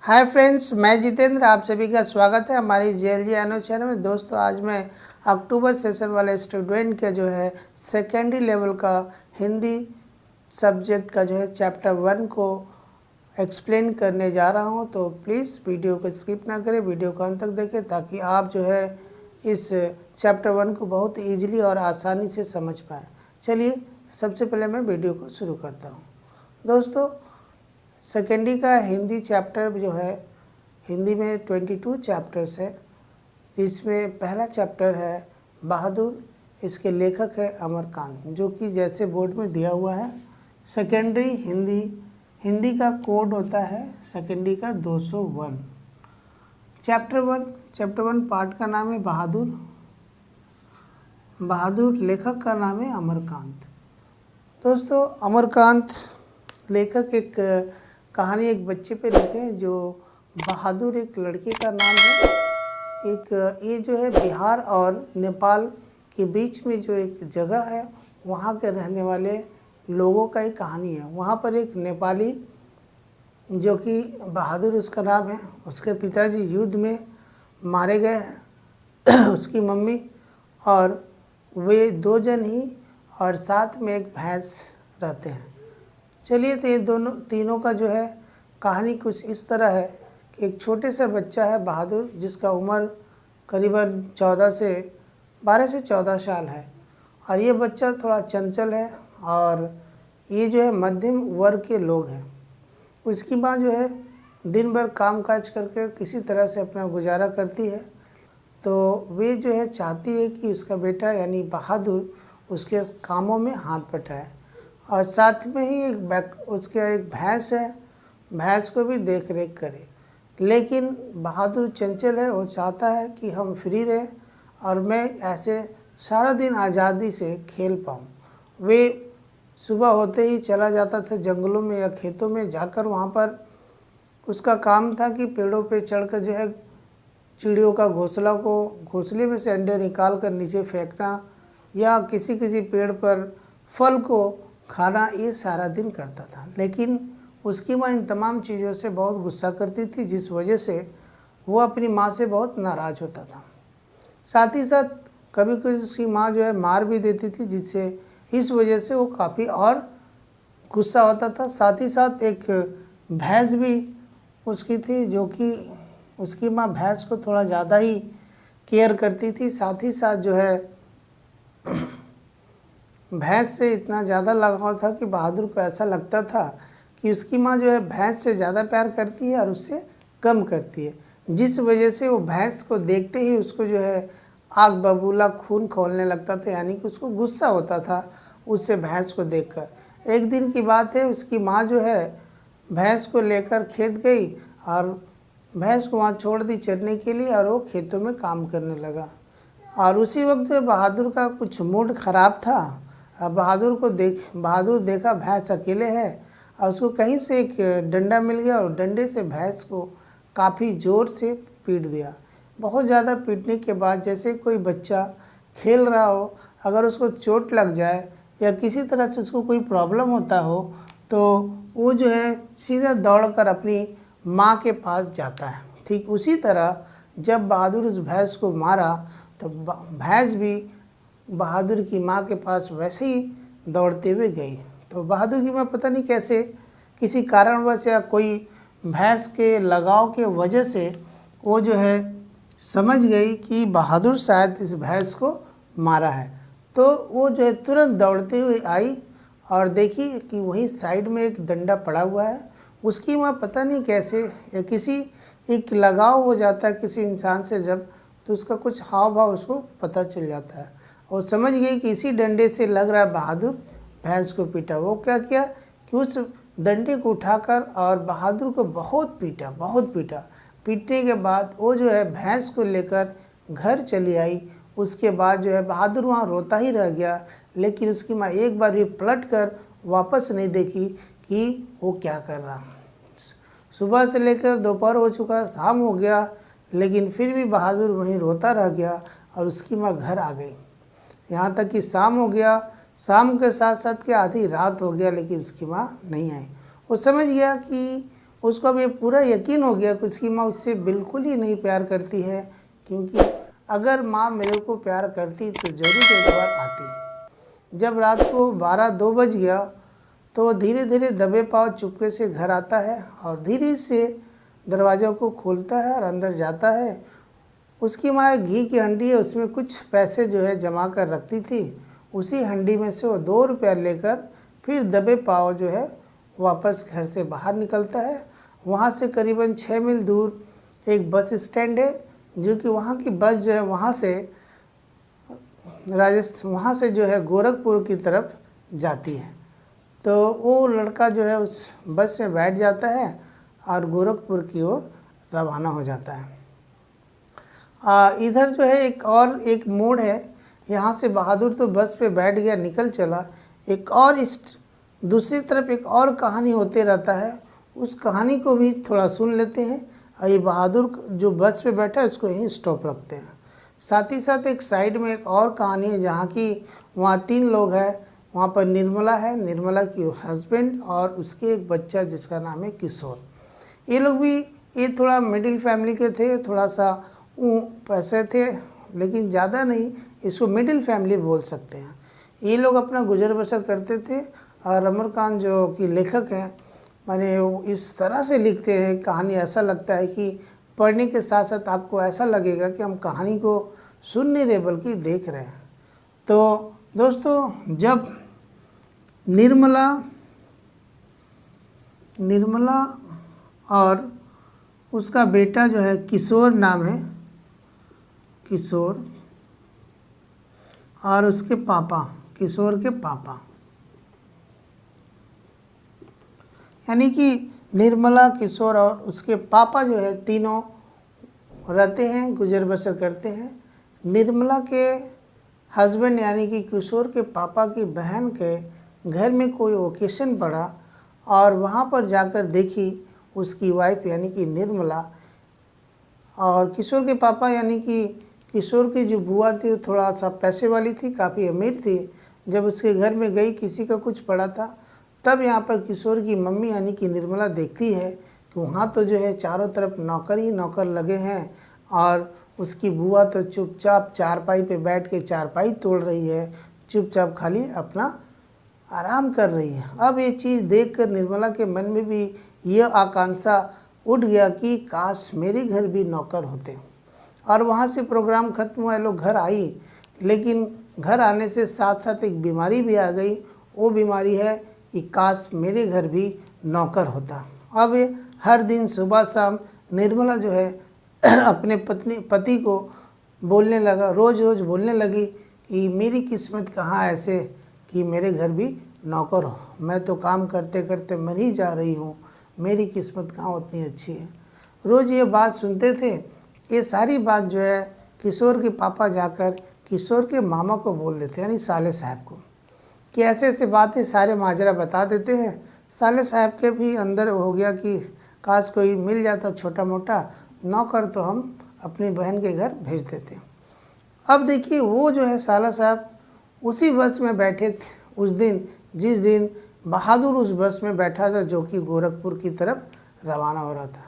Hi friends, मैं जितेंद्र। आप सभी का स्वागत है हमारी JLG एनो चैनल में। दोस्तों, आज मैं अक्टूबर सेशन वाले स्टूडेंट के जो है सेकेंडरी लेवल का हिंदी सब्जेक्ट का जो है चैप्टर 1 को एक्सप्लेन करने जा रहा हूं। तो प्लीज़ वीडियो को स्किप ना करें, वीडियो को अंत तक देखें ताकि आप जो है इस चैप्टर 1 को बहुत ईजिली और आसानी से समझ पाएँ। चलिए, सबसे पहले मैं वीडियो को शुरू करता हूँ। दोस्तों, सेकेंडरी का हिंदी चैप्टर जो है, हिंदी में 22 चैप्टर्स है, जिसमें पहला चैप्टर है बहादुर। इसके लेखक है अमरकांत, जो कि जैसे बोर्ड में दिया हुआ है सेकेंडरी हिंदी का कोड होता है सेकेंडरी का 201। चैप्टर वन पार्ट का नाम है बहादुर, लेखक का नाम है अमरकांत। दोस्तों, अमरकांत लेखक एक कहानी एक बच्चे पे लिखे हैं। जो बहादुर एक लड़के का नाम है। ये जो है बिहार और नेपाल के बीच में जो एक जगह है, वहाँ के रहने वाले लोगों का एक कहानी है। वहाँ पर एक नेपाली, जो कि बहादुर उसका नाम है, उसके पिताजी युद्ध में मारे गए हैं। उसकी मम्मी और वे 2 जन ही, और साथ में एक भैंस रहते हैं। चलिए, तो ये तीनों का जो है कहानी कुछ इस तरह है कि एक छोटे सा बच्चा है बहादुर, जिसका उम्र करीबन 12 से 14 साल है। और ये बच्चा थोड़ा चंचल है, और ये जो है मध्यम वर्ग के लोग हैं। उसकी माँ जो है दिन भर काम काज करके किसी तरह से अपना गुजारा करती है। तो वे जो है चाहती है कि उसका बेटा यानी बहादुर उसके कामों में हाथ बटाए, और साथ में ही उसके एक भैंस है, भैंस को भी देख रेख करे। लेकिन बहादुर चंचल है, वो चाहता है कि हम फ्री रहें और मैं ऐसे सारा दिन आज़ादी से खेल पाऊँ। वे सुबह होते ही चला जाता था जंगलों में या खेतों में जाकर, वहाँ पर उसका काम था कि पेड़ों पे चढ़कर जो है चिड़ियों का घोंसले में से अंडे निकाल कर नीचे फेंकना, या किसी पेड़ पर फल को खाना, ये सारा दिन करता था। लेकिन उसकी माँ इन तमाम चीज़ों से बहुत गुस्सा करती थी, जिस वजह से वो अपनी माँ से बहुत नाराज़ होता था। साथ ही साथ कभी कभी उसकी माँ जो है मार भी देती थी, जिससे इस वजह से वो काफ़ी और गुस्सा होता था। साथ ही साथ एक भैंस भी उसकी थी, जो कि उसकी माँ भैंस को थोड़ा ज़्यादा ही केयर करती थी। साथ ही साथ जो है भैंस से इतना ज़्यादा लगाव था कि बहादुर को ऐसा लगता था कि उसकी माँ जो है भैंस से ज़्यादा प्यार करती है और उससे कम करती है, जिस वजह से वो भैंस को देखते ही उसको जो है आग बबूला खून खौलने लगता था, यानी कि उसको गुस्सा होता था उससे भैंस को देखकर। एक दिन की बात है, उसकी माँ जो है भैंस को लेकर खेत गई और भैंस को वहाँ छोड़ दी चरने के लिए, और वो खेतों में काम करने लगा। और उसी वक्त बहादुर का कुछ मूड ख़राब था। बहादुर देखा भैंस अकेले है, और उसको कहीं से एक डंडा मिल गया, और डंडे से भैंस को काफ़ी ज़ोर से पीट दिया। बहुत ज़्यादा पीटने के बाद, जैसे कोई बच्चा खेल रहा हो, अगर उसको चोट लग जाए या किसी तरह से उसको कोई प्रॉब्लम होता हो, तो वो जो है सीधा दौड़कर अपनी माँ के पास जाता है। ठीक उसी तरह जब बहादुर उस भैंस को मारा, तो भैंस भी बहादुर की माँ के पास वैसे ही दौड़ते हुए गई। तो बहादुर की माँ पता नहीं कैसे, किसी कारणवश या कोई भैंस के लगाव के वजह से, वो जो है समझ गई कि बहादुर शायद इस भैंस को मारा है। तो वो जो है तुरंत दौड़ते हुए आई और देखी कि वहीं साइड में एक डंडा पड़ा हुआ है। उसकी माँ पता नहीं कैसे, या किसी एक लगाव हो जाता है किसी इंसान से जब, तो उसका कुछ हाव भाव उसको पता चल जाता है, और समझ गई कि इसी डंडे से लग रहा है बहादुर भैंस को पीटा। वो क्या किया कि उस डंडे को उठाकर और बहादुर को बहुत पीटा। पीटने के बाद वो जो है भैंस को लेकर घर चली आई। उसके बाद जो है बहादुर वहाँ रोता ही रह गया, लेकिन उसकी माँ एक बार भी पलट कर वापस नहीं देखी कि वो क्या कर रहा। सुबह से लेकर दोपहर हो चुका, शाम हो गया, लेकिन फिर भी बहादुर वहीं रोता रह गया, और उसकी माँ घर आ गई। यहाँ तक कि शाम हो गया, शाम के साथ साथ कि आधी रात हो गया, लेकिन उसकी माँ नहीं आई। वो समझ गया कि उसको अब ये पूरा यकीन हो गया कि उसकी माँ उससे बिल्कुल ही नहीं प्यार करती है, क्योंकि अगर माँ मेरे को प्यार करती तो ज़रूर एक बार आती। जब रात को 12-2 बज गया तो धीरे धीरे दबे पाँव चुपके से घर आता है और धीरे से दरवाज़ों को खोलता है और अंदर जाता है। उसकी माँ एक घी की हंडी है, उसमें कुछ पैसे जो है जमा कर रखती थी। उसी हंडी में से वो 2 रुपया लेकर फिर दबे पाँव जो है वापस घर से बाहर निकलता है। वहाँ से करीबन 6 मील दूर एक बस स्टैंड है, जो कि वहाँ की बस जो है वहाँ से जो है गोरखपुर की तरफ जाती है। तो वो लड़का जो है उस बस में बैठ जाता है और गोरखपुर की ओर रवाना हो जाता है। इधर जो है एक मोड़ है, यहाँ से बहादुर तो बस पे बैठ गया, निकल चला। एक और इस दूसरी तरफ एक और कहानी होते रहता है, उस कहानी को भी थोड़ा सुन लेते हैं। और ये बहादुर जो बस पे बैठा है उसको यहीं स्टॉप रखते हैं। साथ ही साथ एक साइड में एक और कहानी है, जहाँ की वहाँ 3 लोग हैं। वहाँ पर निर्मला है, निर्मला की हस्बैंड और उसके एक बच्चा जिसका नाम है किशोर। ये लोग भी ये थोड़ा मिडिल फैमिली के थे, थोड़ा सा पैसे थे लेकिन ज़्यादा नहीं, इसको मिडिल फैमिली बोल सकते हैं। ये लोग अपना गुजर बसर करते थे। और अमरकांत जो कि लेखक हैं, माने वो इस तरह से लिखते हैं कहानी, ऐसा लगता है कि पढ़ने के साथ साथ आपको ऐसा लगेगा कि हम कहानी को सुन नहीं रहे बल्कि देख रहे हैं। तो दोस्तों, जब निर्मला और उसका बेटा जो है किशोर नाम है, किशोर, और उसके पापा, किशोर के पापा, यानी कि निर्मला, किशोर और उसके पापा जो है तीनों रहते हैं, गुजर बसर करते हैं। निर्मला के हस्बैंड यानी कि किशोर के पापा की बहन के घर में कोई ओकेशन पड़ा और वहाँ पर जाकर देखी उसकी वाइफ यानी कि निर्मला। और किशोर के पापा यानी कि किशोर की जो बुआ थी वो थोड़ा सा पैसे वाली थी, काफ़ी अमीर थी। जब उसके घर में गई, किसी का कुछ पड़ा था, तब यहाँ पर किशोर की मम्मी यानी कि निर्मला देखती है कि वहाँ तो जो है चारों तरफ नौकर ही नौकर लगे हैं और उसकी बुआ तो चुपचाप चारपाई पे बैठ के चारपाई तोड़ रही है, चुपचाप खाली अपना आराम कर रही है। अब ये चीज़ देखकर निर्मला के मन में भी यह आकांक्षा उठ गया कि काश मेरे घर भी नौकर होते। और वहाँ से प्रोग्राम खत्म हुआ, लोग घर आई, लेकिन घर आने से साथ साथ एक बीमारी भी आ गई। वो बीमारी है कि काश मेरे घर भी नौकर होता। अब हर दिन सुबह शाम निर्मला जो है अपने पति को बोलने लगा, रोज़ रोज़ बोलने लगी कि मेरी किस्मत कहाँ ऐसे कि मेरे घर भी नौकर हो, मैं तो काम करते करते मर ही जा रही हूँ, मेरी किस्मत कहाँ उतनी अच्छी है। रोज़ ये बात सुनते थे। ये सारी बात जो है किशोर के पापा जाकर किशोर के मामा को बोल देते हैं, यानी साले साहब को, कि ऐसे ऐसे बातें सारे माजरा बता देते हैं। साले साहब के भी अंदर हो गया कि काश कोई मिल जाता छोटा मोटा नौकर तो हम अपनी बहन के घर भेज देते। अब देखिए, वो जो है साला साहब उसी बस में बैठे थे उस दिन, जिस दिन बहादुर उस बस में बैठा था जो कि गोरखपुर की तरफ रवाना हो रहा था।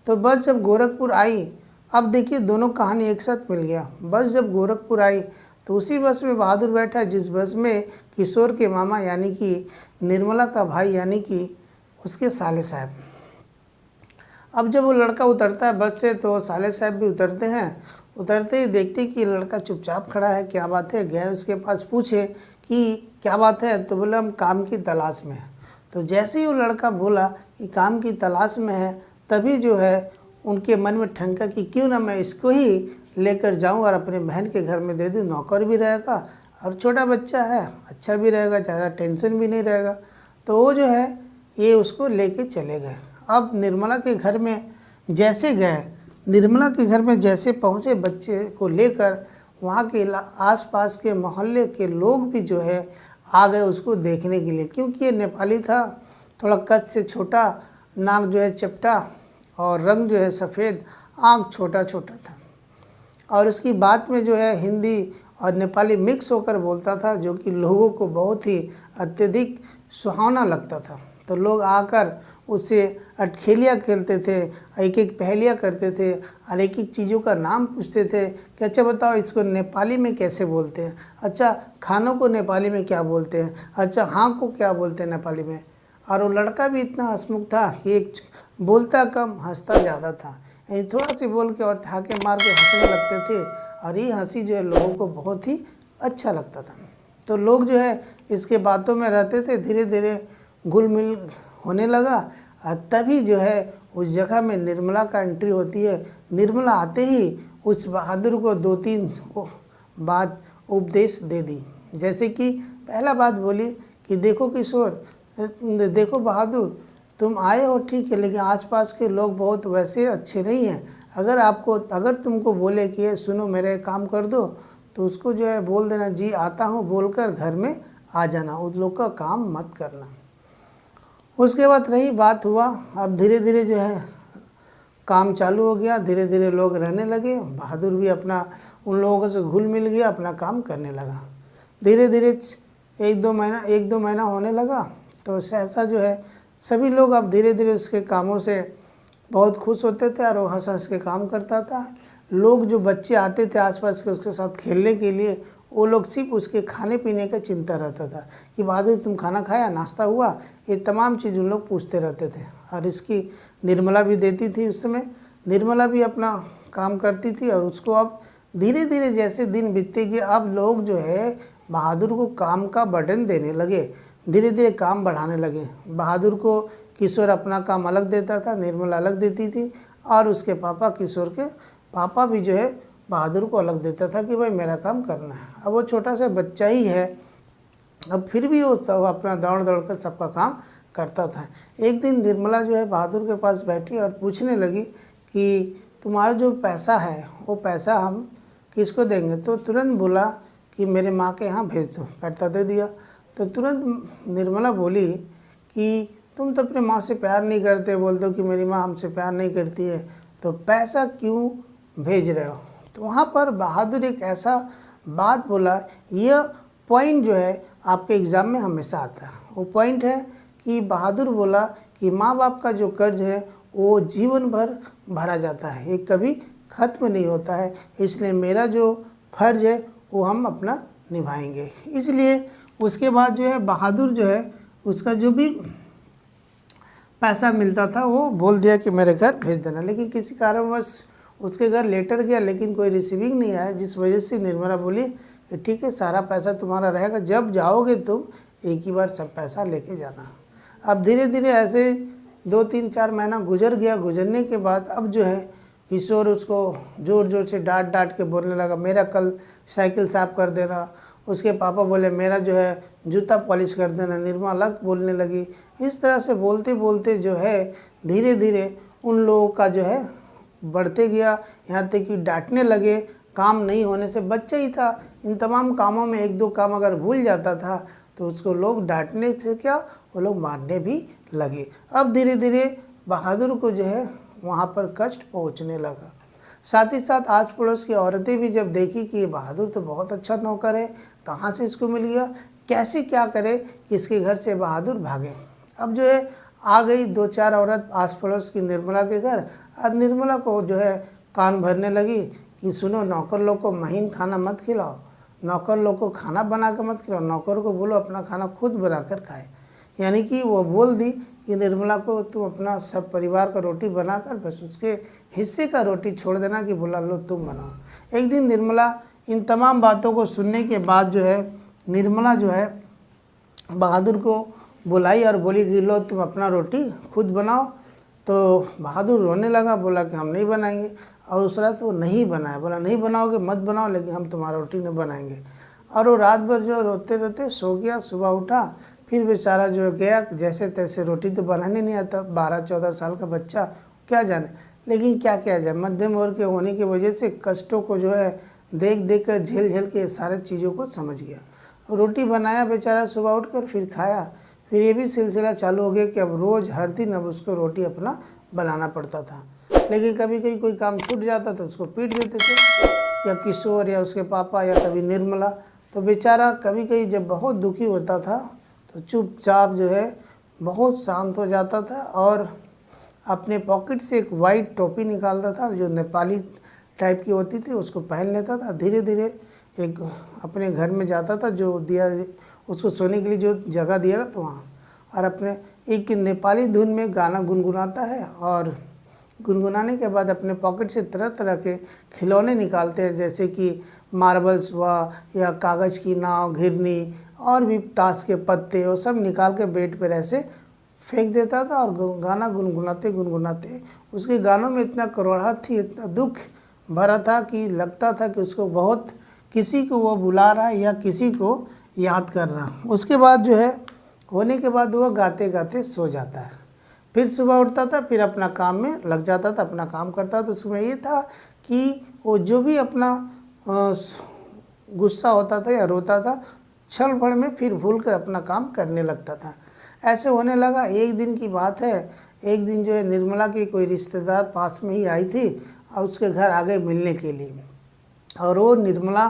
तो बस जब गोरखपुर आई, अब देखिए दोनों कहानी एक साथ मिल गया। बस जब गोरखपुर आई तो उसी बस में बहादुर बैठा जिस बस में किशोर के मामा यानी कि निर्मला का भाई यानी कि उसके साले साहब। अब जब वो लड़का उतरता है बस से तो साले साहब भी उतरते हैं। उतरते ही देखते कि लड़का चुपचाप खड़ा है, क्या बात है। गए उसके पास, पूछे कि क्या बात है, तो बोला हम काम की तलाश में हैं। तो जैसे ही वो लड़का बोला कि काम की तलाश में है, तभी जो है उनके मन में ठनका कि क्यों ना मैं इसको ही लेकर जाऊं और अपने बहन के घर में दे दूं, नौकर भी रहेगा और छोटा बच्चा है, अच्छा भी रहेगा, ज़्यादा टेंशन भी नहीं रहेगा। तो वो जो है ये उसको लेके चले गए। अब निर्मला के घर में जैसे गए, निर्मला के घर में जैसे पहुँचे बच्चे को लेकर, वहाँ के आसपास के मोहल्ले के लोग भी जो है आ गए उसको देखने के लिए, क्योंकि ये नेपाली था, थोड़ा कद से छोटा, नाक जो है चपटा और रंग जो है सफ़ेद, आँख छोटा छोटा था और उसकी बात में जो है हिंदी और नेपाली मिक्स होकर बोलता था, जो कि लोगों को बहुत ही अत्यधिक सुहावना लगता था। तो लोग आकर उससे अटखेलियाँ खेलते थे, एक एक पहेलियाँ करते थे और एक एक चीज़ों का नाम पूछते थे कि अच्छा बताओ इसको नेपाली में कैसे बोलते हैं, अच्छा खानों को नेपाली में क्या बोलते हैं, अच्छा हाँ को क्या बोलते हैं नेपाली में। और वो लड़का भी इतना हंसमुख था कि एक बोलता कम हंसता ज़्यादा था, यानी थोड़ा सी बोल के और ठाके मार के हंसने लगते थे और ये हंसी जो है लोगों को बहुत ही अच्छा लगता था। तो लोग जो है इसके बातों में रहते थे, धीरे धीरे घुल मिल होने लगा और तभी जो है उस जगह में निर्मला का एंट्री होती है। निर्मला आते ही उस बहादुर को 2-3 बात उपदेश दे दी। जैसे कि पहला बात बोली कि देखो किशोर, देखो बहादुर, तुम आए हो ठीक है, लेकिन आसपास के लोग बहुत वैसे अच्छे नहीं हैं। अगर तुमको बोले कि सुनो मेरे काम कर दो, तो उसको जो है बोल देना जी आता हूँ बोलकर घर में आ जाना, उस लोग का काम मत करना। उसके बाद रही बात हुआ, अब धीरे धीरे जो है काम चालू हो गया, धीरे धीरे लोग रहने लगे, बहादुर भी अपना उन लोगों से घुल मिल गया, अपना काम करने लगा। धीरे धीरे एक दो महीना होने लगा तो सहसा जो है सभी लोग अब धीरे धीरे उसके कामों से बहुत खुश होते थे और वो हंस हंस के काम करता था। लोग जो बच्चे आते थे आसपास के उसके साथ खेलने के लिए, वो लोग सिर्फ उसके खाने पीने का चिंता रहता था कि बहादुर तुम खाना खाया, नाश्ता हुआ, ये तमाम चीज़ उन लोग पूछते रहते थे। और इसकी निर्मला भी देती थी, उस समय निर्मला भी अपना काम करती थी। और उसको अब धीरे धीरे जैसे दिन बीतते गए, अब लोग जो है बहादुर को काम का बर्डन देने लगे, धीरे धीरे काम बढ़ाने लगे। बहादुर को किशोर अपना काम अलग देता था, निर्मला अलग देती थी, और उसके पापा किशोर के पापा भी जो है बहादुर को अलग देता था कि भाई मेरा काम करना है। अब वो छोटा सा बच्चा ही है, अब फिर भी वो सब अपना दौड़ दौड़ कर सबका काम करता था। एक दिन निर्मला जो है बहादुर के पास बैठी और पूछने लगी कि तुम्हारा जो पैसा है वो पैसा हम किसको देंगे। तो तुरंत बोला कि मेरे माँ के यहाँ भेज दो, पैसा दे दिया। तो तुरंत निर्मला बोली कि तुम तो अपने माँ से प्यार नहीं करते, बोलते हो कि मेरी माँ हमसे प्यार नहीं करती है, तो पैसा क्यों भेज रहे हो। तो वहाँ पर बहादुर एक ऐसा बात बोला, यह पॉइंट जो है आपके एग्ज़ाम में हमेशा आता है। वो पॉइंट है कि बहादुर बोला कि माँ बाप का जो कर्ज है वो जीवन भर भरा जाता है, ये कभी ख़त्म नहीं होता है, इसलिए मेरा जो फ़र्ज़ है वो हम अपना निभाएंगे। इसलिए उसके बाद जो है बहादुर जो है उसका जो भी पैसा मिलता था वो बोल दिया कि मेरे घर भेज देना। लेकिन किसी कारणवश उसके घर लेटर गया लेकिन कोई रिसीविंग नहीं आया, जिस वजह से निर्मला बोली कि ठीक है सारा पैसा तुम्हारा रहेगा, जब जाओगे तुम एक ही बार सब पैसा लेके जाना। अब धीरे धीरे ऐसे 2-3-4 महीना गुजर गया। गुजरने के बाद अब जो है किशोर उसको ज़ोर ज़ोर से डांट डांट के बोलने लगा, मेरा कल साइकिल साफ़ कर देना। उसके पापा बोले मेरा जो है जूता पॉलिश कर देना। निर्मला अलग बोलने लगी। इस तरह से बोलते बोलते जो है धीरे धीरे उन लोगों का जो है बढ़ते गया, यहाँ तक कि डांटने लगे। काम नहीं होने से, बच्चा ही था, इन तमाम कामों में 1-2 काम अगर भूल जाता था तो उसको लोग डांटने से क्या वो लोग मारने भी लगे। अब धीरे धीरे बहादुर को जो है वहाँ पर कष्ट पहुँचने लगा। साथ ही साथ आस पड़ोस की औरतें भी जब देखी कि बहादुर तो बहुत अच्छा नौकर है, कहाँ से इसको मिल गया, कैसे क्या करे कि इसके घर से बहादुर भागे। अब जो है आ गई 2-4 औरत आस पड़ोस की निर्मला के घर। अब निर्मला को जो है कान भरने लगी कि सुनो नौकर लोग को महीन खाना मत खिलाओ, नौकर लोग को खाना बना कर मत खिलाओ, नौकर को बोलो अपना खाना खुद बना कर खाए। यानी कि वो बोल दी कि निर्मला को तुम अपना सब परिवार का रोटी बनाकर बस उसके हिस्से का रोटी छोड़ देना कि बोला लो तुम बनाओ। एक दिन निर्मला इन तमाम बातों को सुनने के बाद जो है निर्मला जो है बहादुर को बुलाई और बोली कि लो तुम अपना रोटी खुद बनाओ। तो बहादुर रोने लगा, बोला कि हम नहीं बनाएंगे। और दूसरा तो नहीं बनाया, बोला नहीं बनाओगे मत बनाओ, लेकिन हम तुम्हारा रोटी नहीं बनाएंगे। और वो रात भर जो रोते रोते सो गया। सुबह उठा, फिर बेचारा जो गया जैसे तैसे, रोटी तो बनाने नहीं आता, 12-14 साल का बच्चा क्या जाने, लेकिन क्या किया जाए, मध्यम वर्ग के होने की वजह से कष्टों को जो है देख देख कर झेल झेल के सारे चीज़ों को समझ गया। रोटी बनाया बेचारा सुबह उठकर, फिर खाया। फिर ये भी सिलसिला चालू हो गया कि अब रोज़ हर दिन अब उसको रोटी अपना बनाना पड़ता था। लेकिन कभी कभी कोई काम छूट जाता तो उसको पीट देते थे, या किशोर या उसके पापा या कभी निर्मला। तो बेचारा कभी कभी जब बहुत दुखी होता था तो चुपचाप जो है बहुत शांत हो जाता था और अपने पॉकेट से एक वाइट टोपी निकालता था जो नेपाली टाइप की होती थी, उसको पहन लेता था। धीरे धीरे एक अपने घर में जाता था, जो दिया उसको सोने के लिए जो जगह दिया था वहाँ, और अपने एक नेपाली धुन में गाना गुनगुनाता है और गुनगुनाने के बाद अपने पॉकेट से तरह तरह के खिलौने निकालते हैं, जैसे कि मार्बल्स हुआ या कागज़ की नाव, घिरनी और भी ताश के पत्ते, वो सब निकाल के बेड पर ऐसे फेंक देता था और गाना गुनगुनाते गुनगुनाते उसके गानों में इतना कड़वाहट थी, इतना दुख भरा था कि लगता था कि उसको बहुत किसी को वो बुला रहा है या किसी को याद कर रहा। उसके बाद जो है होने के बाद वो गाते गाते सो जाता है। फिर सुबह उठता था, फिर अपना काम में लग जाता था, अपना काम करता था। तो उसमें ये था कि वो जो भी अपना गुस्सा होता था या रोता था, क्षण भर में फिर भूल कर अपना काम करने लगता था। ऐसे होने लगा। एक दिन की बात है, एक दिन जो है निर्मला की कोई रिश्तेदार पास में ही आई थी और उसके घर आ गए मिलने के लिए, और वो निर्मला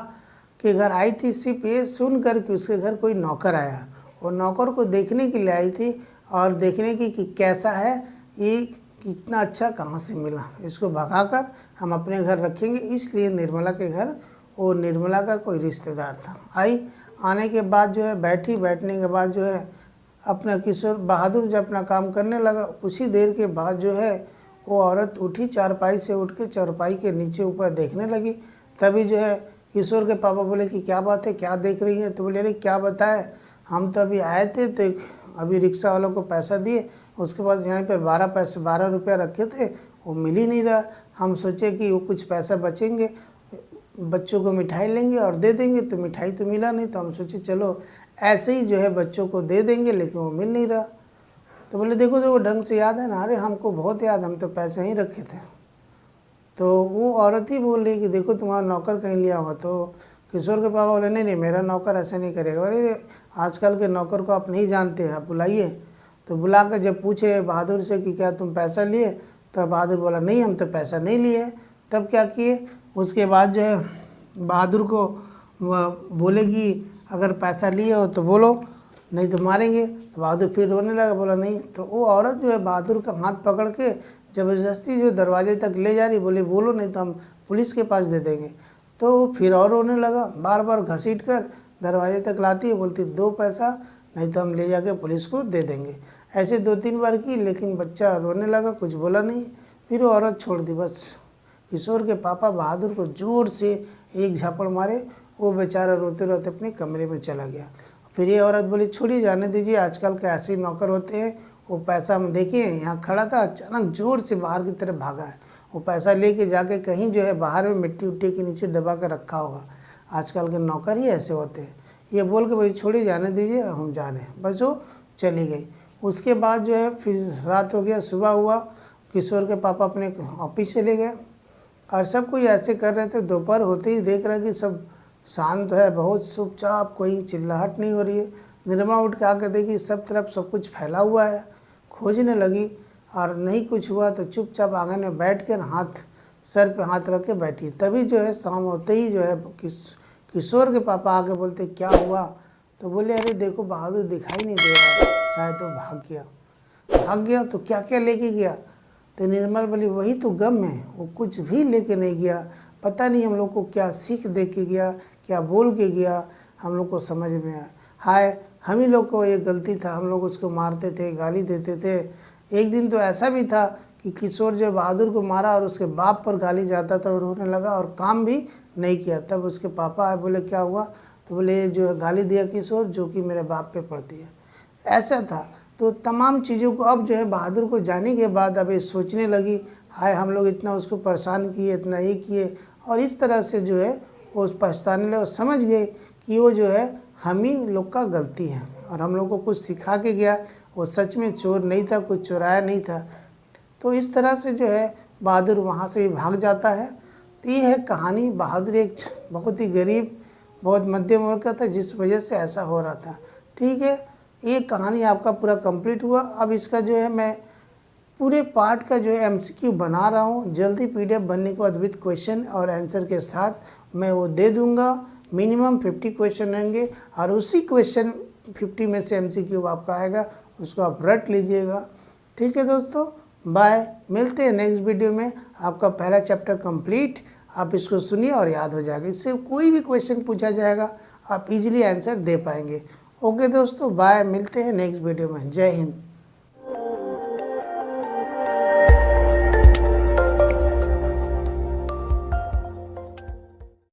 के घर आई थी सिर्फ ये सुन कर कि उसके घर कोई नौकर आया। वो नौकर को देखने के लिए आई थी और देखने की कि कैसा है ये, कितना अच्छा कहाँ से मिला, इसको भगाकर हम अपने घर रखेंगे। इसलिए निर्मला के घर वो निर्मला का कोई रिश्तेदार था। आई, आने के बाद जो है बैठने के बाद जो है अपना किशोर बहादुर जब अपना काम करने लगा, कुछ ही देर के बाद जो है वो औरत उठी, चारपाई से उठ के चारपाई के नीचे ऊपर देखने लगी। तभी जो है किशोर के पापा बोले कि क्या बात है, क्या देख रही है? तो बोले अरे क्या बताए, हम तो अभी आए थे तो अभी रिक्शा वालों को पैसा दिए, उसके बाद यहाँ पर 12 रुपया रखे थे, वो मिल ही नहीं रहा। हम सोचे कि वो कुछ पैसा बचेंगे, बच्चों को मिठाई लेंगे और दे देंगे, तो मिठाई तो मिला नहीं, तो हम सोचे चलो ऐसे ही जो है बच्चों को दे देंगे, लेकिन वो मिल नहीं रहा। तो बोले देखो ढंग से याद है ना? अरे हमको बहुत याद, हम तो पैसे ही रखे थे। तो वो औरत ही बोल रही कि देखो तुम्हारा नौकर कहीं लिया हुआ। तो किशोर के पापा बोले नहीं मेरा नौकर ऐसा नहीं करेगा। अरे आजकल के नौकर को आप नहीं जानते हैं, आप बुलाइए। तो बुला कर जब पूछे बहादुर से कि क्या तुम पैसा लिए, तो बहादुर बोला नहीं हम तो पैसा नहीं लिए। तब क्या किए, उसके बाद जो है बहादुर को बोले कि अगर पैसा लिए हो तो बोलो, नहीं तो मारेंगे। तो बहादुर फिर रोने लगा, बोला नहीं। तो वो औरत जो है बहादुर का हाथ पकड़ के ज़बरदस्ती जो दरवाजे तक ले जा रही, बोले बोलो नहीं तो हम पुलिस के पास दे देंगे। तो वो फिर और रोने लगा, बार बार घसीट कर दरवाजे तक लाती है, बोलती दो पैसा नहीं तो हम ले जाके पुलिस को दे देंगे। ऐसे 2-3 बार की, लेकिन बच्चा रोने लगा, कुछ बोला नहीं। फिर वो औरत छोड़ दी बस। किशोर के पापा बहादुर को जोर से एक झापड़ मारे, वो बेचारा रोते रोते अपने कमरे में चला गया। फिर ये औरत बोली छोड़िए जाने दीजिए, आजकल के ऐसे ही नौकर होते हैं। वो पैसा हम देखिए यहाँ खड़ा था, अचानक जोर से बाहर की तरफ भागा है। वो पैसा लेके जाके कहीं जो है बाहर में मिट्टी उट्टी के नीचे दबा कर रखा होगा। आजकल के नौकर ही ऐसे होते हैं। ये बोल के भाई छोड़िए जाने दीजिए, हम जाने, बस वो चली गई। उसके बाद जो है फिर रात हो गया, सुबह हुआ, किशोर के पापा अपने ऑफिस चले गए और सब कोई ऐसे कर रहे थे। दोपहर होते ही देख रहा कि सब शांत है, बहुत चुपचाप, कोई चिल्लाहट नहीं हो रही है। निर्मला उठ के आकर देखी सब तरफ सब कुछ फैला हुआ है। खोजने लगी और नहीं कुछ हुआ तो चुपचाप आंगन में बैठ कर हाथ सर पे हाथ रख के बैठी। तभी जो है शाम होते ही जो है किशोर के पापा आके बोलते क्या हुआ? तो बोले अरे देखो बहादुर दिखाई नहीं दे रहा, शायद तो भाग गया। तो क्या क्या लेके गया? तो निर्मल बोली वही तो गम है, वो कुछ भी लेके नहीं गया। पता नहीं हम लोग को क्या सीख दे के गया, क्या बोल के गया, हम लोग को समझ में आया। हाय हम ही लोग को ये गलती था, हम लोग उसको मारते थे, गाली देते थे। एक दिन तो ऐसा भी था कि किशोर जो बहादुर को मारा और उसके बाप पर गाली जाता था और रोने लगा और काम भी नहीं किया। तब उसके पापा आए, बोले क्या हुआ? तो बोले जो है गाली दिया किशोर, जो कि मेरे बाप पे पड़ती है। ऐसा था। तो तमाम चीज़ों को अब जो है बहादुर को जाने के बाद अब ये सोचने लगी हाय हम लोग इतना उसको परेशान किए, इतना ये किए, और इस तरह से जो है वो पछताने लगे। समझ गए कि वो जो है हम ही लोग का गलती है और हम लोग को कुछ सिखा के गया। वो सच में चोर नहीं था, कुछ चुराया नहीं था। तो इस तरह से जो है बहादुर वहाँ से भाग जाता है। तो ये है कहानी। बहादुर एक बहुत ही गरीब, बहुत मध्यम वर्ग का था, जिस वजह से ऐसा हो रहा था। ठीक है, ये कहानी आपका पूरा कंप्लीट हुआ। अब इसका जो है मैं पूरे पार्ट का जो है एमसीक्यू बना रहा हूँ। जल्दी पीडीएफ बनने के बाद विद क्वेश्चन और आंसर के साथ मैं वो दे दूँगा। मिनिमम 50 क्वेश्चन रहेंगे और उसी क्वेश्चन 50 में से MCQ आपका आएगा, उसको आप रट लीजिएगा। ठीक है दोस्तों, बाय, मिलते हैं नेक्स्ट वीडियो में। आपका पहला चैप्टर कंप्लीट, आप इसको सुनिए और याद हो जाएगा। इससे कोई भी क्वेश्चन पूछा जाएगा आप इजीली आंसर दे पाएंगे। ओके दोस्तों, बाय, मिलते हैं नेक्स्ट वीडियो में। जय हिंद।